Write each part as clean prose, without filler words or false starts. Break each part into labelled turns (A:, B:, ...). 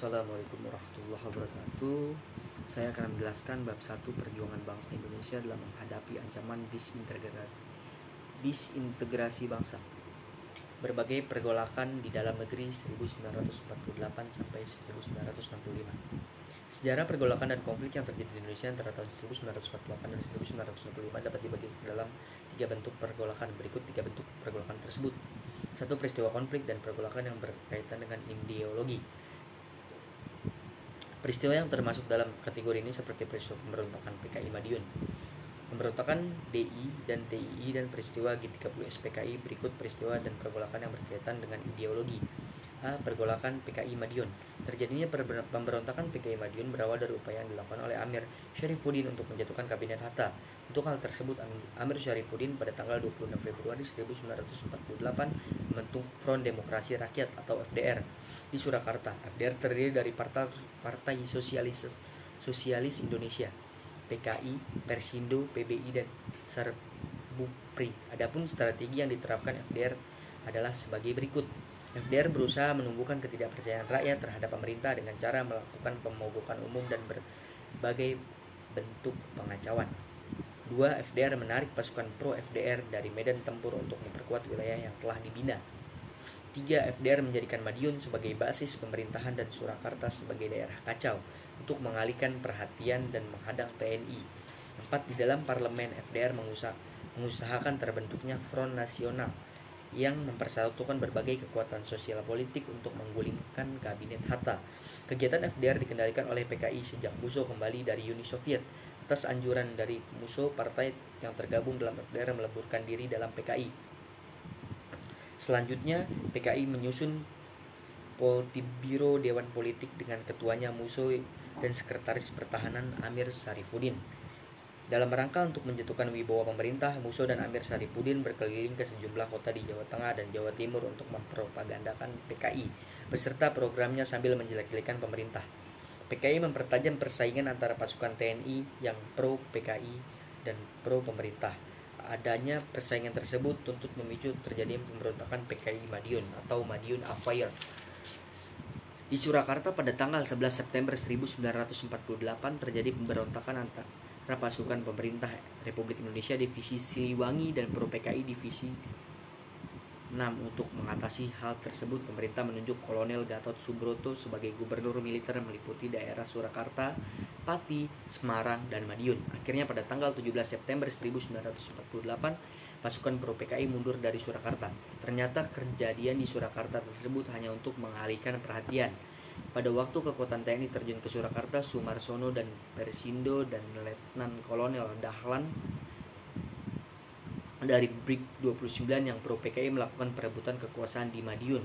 A: Assalamualaikum warahmatullahi wabarakatuh. Saya akan menjelaskan bab 1 perjuangan bangsa Indonesia dalam menghadapi ancaman disintegrasi bangsa. Berbagai pergolakan di dalam negeri 1948 sampai 1965. Sejarah pergolakan dan konflik yang terjadi di Indonesia antara tahun 1948 dan 1965 dapat dibagi dalam 3 bentuk pergolakan. Berikut 3 bentuk pergolakan tersebut. 1. Peristiwa konflik dan pergolakan yang berkaitan dengan ideologi. Peristiwa yang termasuk dalam kategori ini seperti peristiwa pemberontakan PKI Madiun, pemberontakan DI dan TII, dan peristiwa G30 SPKI. Berikut peristiwa dan pergolakan yang berkaitan dengan ideologi. A. Pergolakan PKI Madiun. Terjadinya pemberontakan PKI Madiun berawal dari upaya yang dilakukan oleh Amir Syarifuddin untuk menjatuhkan Kabinet Hatta. Untuk hal tersebut, Amir Syarifuddin pada tanggal 26 Februari 1948 membentuk Front Demokrasi Rakyat atau FDR di Surakarta. FDR terdiri dari Partai Sosialis Indonesia, PKI, Persindo, PBI, dan Sarbupri. Adapun strategi yang diterapkan FDR adalah sebagai berikut. FDR berusaha menumbuhkan ketidakpercayaan rakyat terhadap pemerintah dengan cara melakukan pemogokan umum dan berbagai bentuk pengacauan. 2. FDR menarik pasukan pro FDR dari medan tempur untuk memperkuat wilayah yang telah dibina. 3. FDR menjadikan Madiun sebagai basis pemerintahan dan Surakarta sebagai daerah kacau untuk mengalihkan perhatian dan menghadang TNI. 4. Di dalam parlemen, FDR mengusahakan terbentuknya Front Nasional yang mempersatukan berbagai kekuatan sosial politik untuk menggulingkan Kabinet Hatta. Kegiatan FDR dikendalikan oleh PKI sejak Musso kembali dari Uni Soviet. Atas anjuran dari Musso, partai yang tergabung dalam FDR meleburkan diri dalam PKI. Selanjutnya, PKI menyusun Politbiro Dewan Politik dengan ketuanya Musso dan Sekretaris Pertahanan Amir Syarifuddin. Dalam rangka untuk menjatuhkan wibawa pemerintah, Musso dan Amir Syarifuddin berkeliling ke sejumlah kota di Jawa Tengah dan Jawa Timur untuk mempropagandakan PKI beserta programnya sambil menjelek-jelekan pemerintah. PKI mempertajam persaingan antara pasukan TNI yang pro PKI dan pro pemerintah. Adanya persaingan tersebut tuntut memicu terjadinya pemberontakan PKI Madiun atau Madiun Affair. Di Surakarta pada tanggal 11 September 1948 terjadi pemberontakan antara pasukan pemerintah Republik Indonesia Divisi Siliwangi dan pro PKI Divisi 6. Untuk mengatasi hal tersebut, pemerintah menunjuk Kolonel Gatot Subroto sebagai gubernur militer meliputi daerah Surakarta, Pati, Semarang, dan Madiun. Akhirnya pada tanggal 17 September 1948, pasukan pro PKI mundur dari Surakarta. Ternyata kejadian di Surakarta tersebut hanya untuk mengalihkan perhatian. Pada waktu kekuatan TNI terjun ke Surakarta, Sumarsono dan Persindo dan Letnan Kolonel Dahlan dari Brig 29 yang pro PKI melakukan perebutan kekuasaan di Madiun.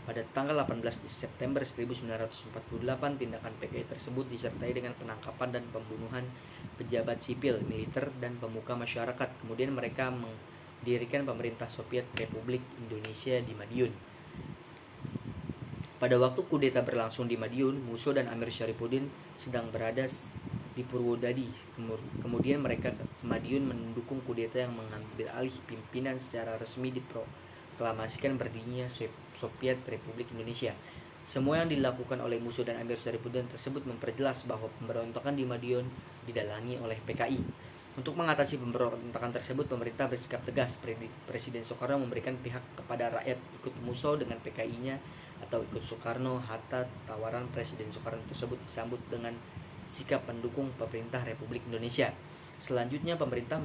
A: Pada tanggal 18 September 1948, tindakan PKI tersebut disertai dengan penangkapan dan pembunuhan pejabat sipil, militer, dan pemuka masyarakat. Kemudian mereka mendirikan pemerintah Soviet Republik Indonesia di Madiun. Pada waktu kudeta berlangsung di Madiun, Musso dan Amir Syarifuddin sedang berada di Purwodadi. Kemudian mereka ke Madiun mendukung kudeta yang mengambil alih pimpinan secara resmi diproklamasikan berdirinya Soviet Republik Indonesia. Semua yang dilakukan oleh Musso dan Amir Syarifuddin tersebut memperjelas bahwa pemberontakan di Madiun didalangi oleh PKI. Untuk mengatasi pemberontakan tersebut, pemerintah bersikap tegas. Presiden Soekarno memberikan pihak kepada rakyat ikut Musso dengan PKI-nya atau ikut Soekarno. Hatta tawaran Presiden Soekarno tersebut disambut dengan sikap pendukung pemerintah Republik Indonesia. Selanjutnya, pemerintah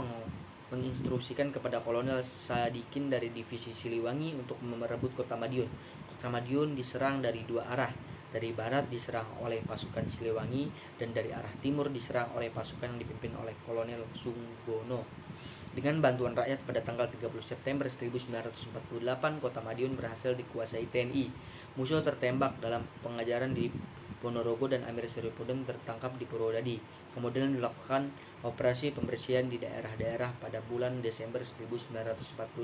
A: menginstruksikan kepada Kolonel Sadikin dari Divisi Siliwangi untuk merebut kota Madiun. Kota Madiun diserang dari 2 arah. Dari barat diserang oleh pasukan Siliwangi dan dari arah timur diserang oleh pasukan yang dipimpin oleh Kolonel Sunggono. Dengan bantuan rakyat pada tanggal 30 September 1948, kota Madiun berhasil dikuasai TNI. Musso tertembak dalam pengajaran di Ponorogo dan Amir Syarifuddin tertangkap di Purwodadi. Kemudian dilakukan operasi pembersihan di daerah-daerah pada bulan Desember 1948.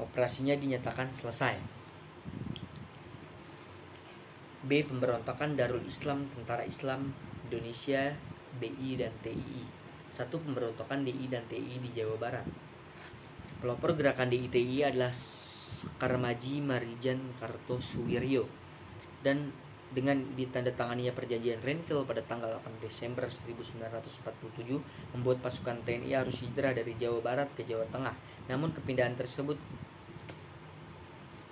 A: Operasinya dinyatakan selesai. B. Pemberontakan Darul Islam Tentara Islam Indonesia DI dan TII. 1. Pemberontakan DI dan TII di Jawa Barat. Pelopor gerakan DI TII adalah Karmaji Marijan Kartosuwiryo dan Dengan ditandatanganinya perjanjian Renville pada tanggal 8 Desember 1947 membuat pasukan TNI harus hijrah dari Jawa Barat ke Jawa Tengah. Namun kepindahan tersebut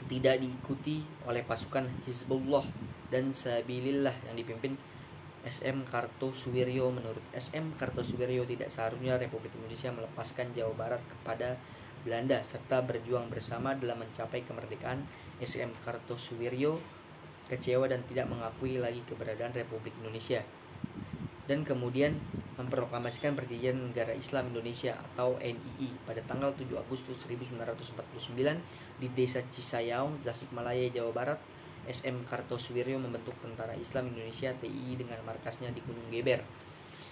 A: tidak diikuti oleh pasukan Hizbullah dan Sabilillah yang dipimpin SM Kartosuwiryo. Menurut SM Kartosuwiryo, tidak seharusnya Republik Indonesia melepaskan Jawa Barat kepada Belanda serta berjuang bersama dalam mencapai kemerdekaan. SM Kartosuwiryo kecewa dan tidak mengakui lagi keberadaan Republik Indonesia, dan kemudian memproklamasikan Perjanjian Negara Islam Indonesia atau NII pada tanggal 7 Agustus 1949 di Desa Cisayaung, Tasikmalaya, Jawa Barat. SM Kartosuwiryo membentuk Tentara Islam Indonesia TII dengan markasnya di Gunung Geber.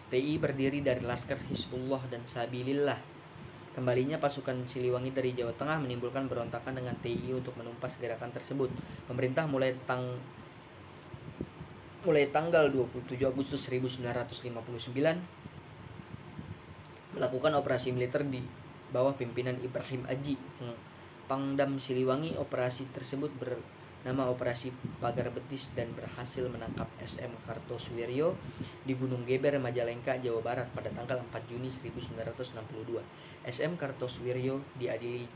A: TII berdiri dari Laskar Hizbullah dan Sabilillah. Kembalinya pasukan Siliwangi dari Jawa Tengah menimbulkan berontakan dengan TII untuk menumpas gerakan tersebut. Pemerintah mulai tanggal 27 Agustus 1959 melakukan operasi militer di bawah pimpinan Ibrahim Aji, Pangdam Siliwangi. Operasi tersebut bernama Operasi Pagar Betis dan berhasil menangkap SM Kartosuwiryo di Gunung Geber, Majalengka, Jawa Barat pada tanggal 4 Juni 1962. SM Kartosuwiryo diadili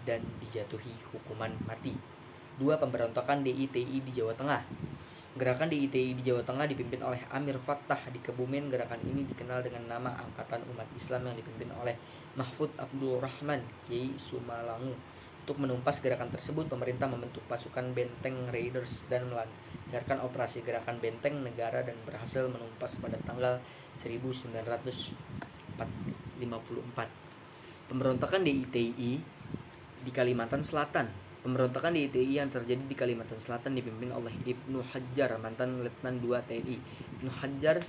A: dan dijatuhi hukuman mati. 2. Pemberontakan DITI di Jawa Tengah. Gerakan DITI di Jawa Tengah dipimpin oleh Amir Fattah di Kebumen. Gerakan ini dikenal dengan nama Angkatan Umat Islam yang dipimpin oleh Mahfud Abdul Rahman Kiai Sumalangu. Untuk menumpas gerakan tersebut, pemerintah membentuk pasukan Benteng Raiders dan melancarkan operasi Gerakan Benteng Negara dan berhasil menumpas pada tanggal 1954. Pemberontakan DITI di Kalimantan Selatan. Pemberontakan DITI yang terjadi di Kalimantan Selatan dipimpin oleh Ibnu Hajjar, mantan Letnan II TNI. Ibnu Hajjar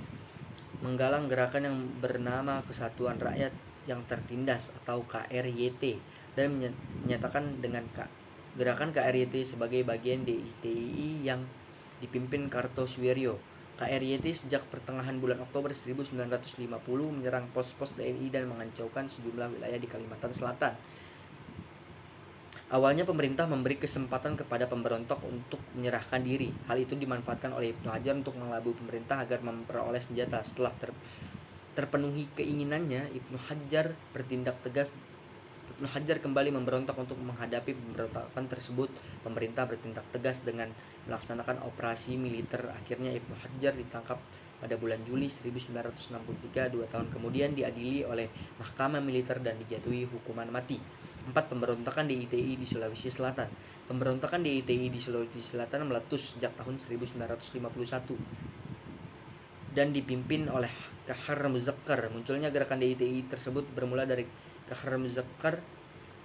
A: menggalang gerakan yang bernama Kesatuan Rakyat yang Tertindas atau KRYT dan menyatakan dengan gerakan KRYT sebagai bagian DITI yang dipimpin Kartosuwiryo. KRYT sejak pertengahan bulan Oktober 1950 menyerang pos-pos TNI dan mengacaukan sejumlah wilayah di Kalimantan Selatan. Awalnya pemerintah memberi kesempatan kepada pemberontak untuk menyerahkan diri. Hal itu dimanfaatkan oleh Ibnu Hajjar untuk mengelabui pemerintah agar memperoleh senjata. Setelah terpenuhi keinginannya, Ibnu Hajjar bertindak tegas. Ibnu Hajjar kembali memberontak. Untuk menghadapi pemberontakan tersebut, pemerintah bertindak tegas dengan melaksanakan operasi militer. Akhirnya Ibnu Hajjar ditangkap pada bulan Juli 1963. 2 tahun kemudian diadili oleh Mahkamah Militer dan dijatuhi hukuman mati. 4. Pemberontakan DITI di Sulawesi Selatan. Pemberontakan DITI di Sulawesi Selatan meletus sejak tahun 1951 dan dipimpin oleh Kahar Muzakkar. Munculnya gerakan DITI tersebut bermula dari Kahar Muzakkar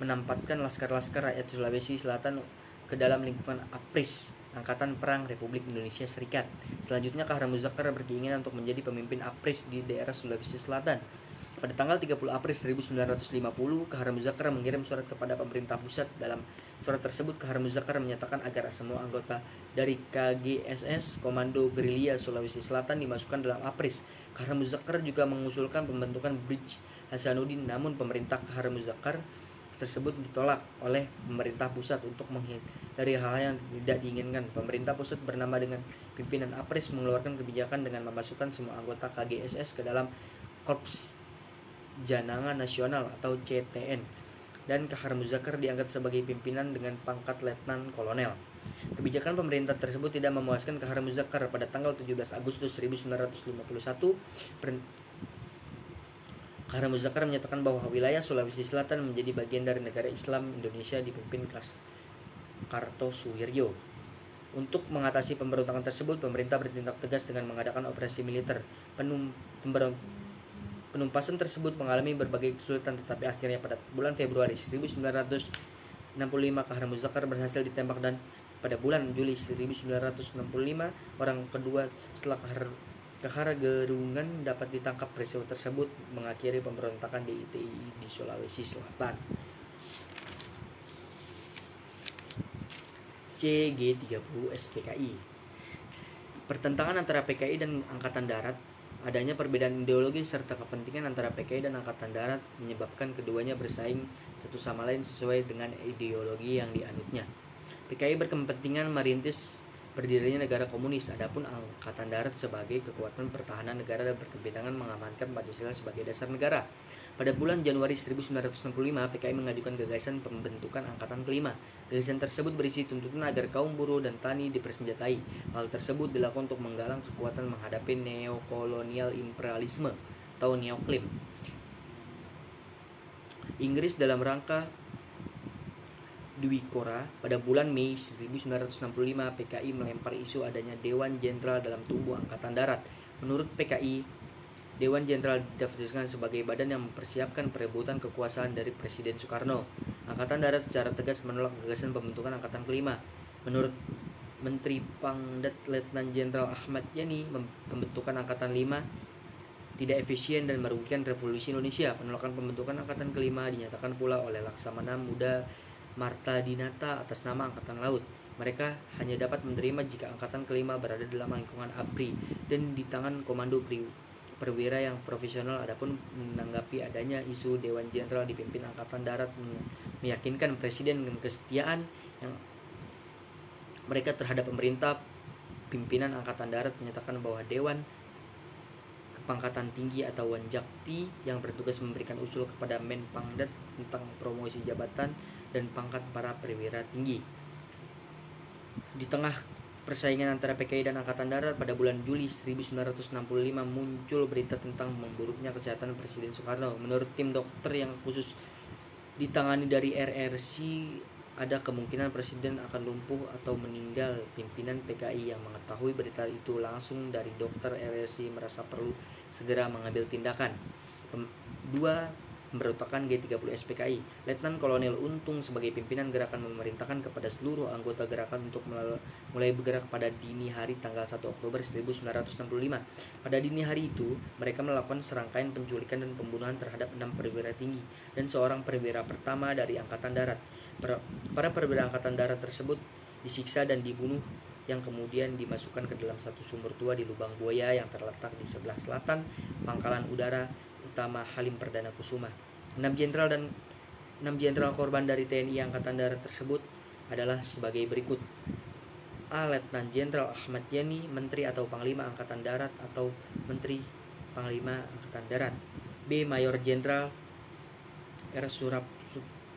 A: menempatkan laskar-laskar rakyat Sulawesi Selatan ke dalam lingkungan APRIS, Angkatan Perang Republik Indonesia Serikat. Selanjutnya Kahar Muzakkar berkeinginan untuk menjadi pemimpin APRIS di daerah Sulawesi Selatan. Pada tanggal 30 April 1950, Kahar Muzakkar mengirim surat kepada pemerintah pusat. Dalam surat tersebut, Kahar Muzakkar menyatakan agar semua anggota dari KGSS, Komando Gerilya Sulawesi Selatan, dimasukkan dalam APRIS. Kahar Muzakkar juga mengusulkan pembentukan Brigjen Hasanuddin, namun pemerintah Kahar Muzakkar tersebut ditolak oleh pemerintah pusat. Untuk menghindari hal-hal yang tidak diinginkan, pemerintah pusat bernama dengan pimpinan APRIS mengeluarkan kebijakan dengan memasukkan semua anggota KGSS ke dalam Korps Janangan Nasional atau CTN, dan Kahar Muzakkar diangkat sebagai pimpinan dengan pangkat letnan kolonel. Kebijakan pemerintah tersebut tidak memuaskan Kahar Muzakkar. Pada tanggal 17 Agustus 1951, Kahar Muzakkar menyatakan bahwa wilayah Sulawesi Selatan menjadi bagian dari negara Islam Indonesia dipimpin Kartosuwiryo. Untuk mengatasi pemberontakan tersebut, pemerintah bertindak tegas dengan mengadakan operasi militer. Penumpasan tersebut mengalami berbagai kesulitan, tetapi akhirnya pada bulan Februari 1965 Kahar Muzakkar berhasil ditembak, dan pada bulan Juli 1965 orang kedua setelah Kahar Gerungan dapat ditangkap. Peristiwa tersebut mengakhiri pemberontakan DITI di Sulawesi Selatan. CG30 SPKI. Pertentangan antara PKI dan Angkatan Darat. Adanya perbedaan ideologi serta kepentingan antara PKI dan Angkatan Darat menyebabkan keduanya bersaing satu sama lain sesuai dengan ideologi yang dianutnya. PKI berkepentingan merintis berdirinya negara komunis. Adapun Angkatan Darat sebagai kekuatan pertahanan negara dan berkepentingan mengamankan Pancasila sebagai dasar negara. Pada bulan Januari 1965, PKI mengajukan gagasan pembentukan Angkatan Kelima. Gagasan tersebut berisi tuntutan agar kaum buruh dan tani dipersenjatai. Hal tersebut dilakukan untuk menggalang kekuatan menghadapi neokolonial imperialisme atau neoklim Inggris dalam rangka Dwikora. Pada bulan Mei 1965, PKI melempar isu adanya Dewan Jenderal dalam tubuh Angkatan Darat. Menurut PKI, Dewan Jenderal didaftarkan sebagai badan yang mempersiapkan perebutan kekuasaan dari Presiden Soekarno. Angkatan Darat secara tegas menolak gagasan pembentukan Angkatan Kelima. Menurut Menteri Pangdat Letnan Jenderal Ahmad Yani, pembentukan Angkatan 5 tidak efisien dan merugikan revolusi Indonesia. Penolakan pembentukan Angkatan Kelima dinyatakan pula oleh Laksamana Muda Marta Dinata atas nama Angkatan Laut. Mereka hanya dapat menerima jika Angkatan Kelima berada dalam lingkungan ABRI dan di tangan komando perwira yang profesional. Adapun menanggapi adanya isu Dewan Jenderal dipimpin Angkatan Darat meyakinkan Presiden dengan kesetiaan yang mereka terhadap pemerintah. Pimpinan Angkatan Darat menyatakan bahwa Dewan Kepangkatan Tinggi atau Wanjakti yang bertugas memberikan usul kepada Menpangdat tentang promosi jabatan dan pangkat para perwira tinggi. Di tengah persaingan antara PKI dan Angkatan Darat, pada bulan Juli 1965 muncul berita tentang memburuknya kesehatan Presiden Soekarno. Menurut tim dokter yang khusus ditangani dari RRC, ada kemungkinan Presiden akan lumpuh atau meninggal. Pimpinan PKI yang mengetahui berita itu langsung dari dokter RRC merasa perlu segera mengambil tindakan. 2. Pemberontakan G30S PKI. Letnan Kolonel Untung sebagai pimpinan gerakan memerintahkan kepada seluruh anggota gerakan untuk mulai bergerak pada dini hari tanggal 1 Oktober 1965. Pada dini hari itu, mereka melakukan serangkaian penculikan dan pembunuhan terhadap 6 perwira tinggi dan seorang perwira pertama dari Angkatan Darat. Para perwira Angkatan Darat tersebut disiksa dan dibunuh, yang kemudian dimasukkan ke dalam satu sumur tua di Lubang Buaya yang terletak di sebelah selatan Pangkalan Udara Utama Halim Perdana Kusuma. 6 jenderal korban dari TNI Angkatan Darat tersebut adalah sebagai berikut: A. Letnan Jenderal Ahmad Yani, Menteri atau Panglima Angkatan Darat atau Menteri Panglima Angkatan Darat. B. Mayor Jenderal R.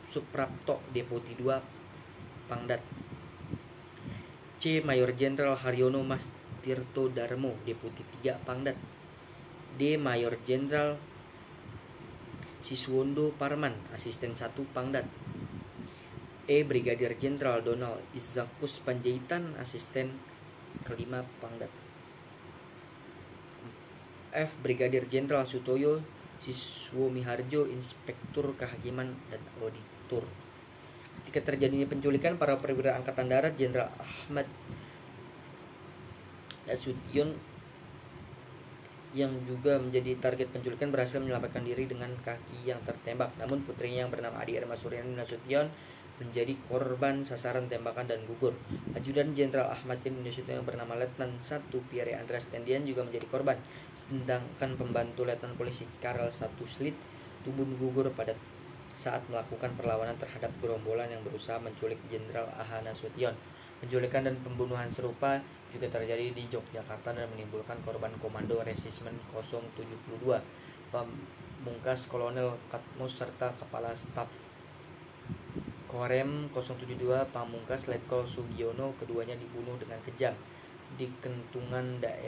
A: Suprapto, Deputi 2 Pangdat. C. Mayor Jenderal Haryono Mas Tirto Darmo, Deputi 3 Pangdat. D. Mayor Jenderal Siswondo Parman, Asisten 1 Pangdat. E. Brigadir Jenderal Donald Izakus Panjaitan, Asisten kelima Pangdat. F. Brigadir Jenderal Sutoyo Siswomiharjo, Inspektur Kehakiman dan Auditor. Ketika terjadinya penculikan para perwira Angkatan Darat, Jenderal Ahmad Nasution yang juga menjadi target penculikan berhasil menyelamatkan diri dengan kaki yang tertembak. Namun putrinya yang bernama Adi Irma Suryani Nasution menjadi korban sasaran tembakan dan gugur. Ajudan Jenderal Ahmad Yani Nasution yang bernama Letnan 1 Pierre Andreas Tendian juga menjadi korban. Sedangkan pembantu Letnan Polisi Karel 1 Slit Tubun gugur pada saat melakukan perlawanan terhadap gerombolan yang berusaha menculik Jenderal A.H. Nasution. Penculikan dan pembunuhan serupa juga terjadi di Yogyakarta dan menimbulkan korban Komando Resismen 072, Pamungkas Kolonel Katmos serta Kepala Staf Korem 072 Pamungkas Letkol Sugiono. Keduanya dibunuh dengan kejam di Kentungan daerah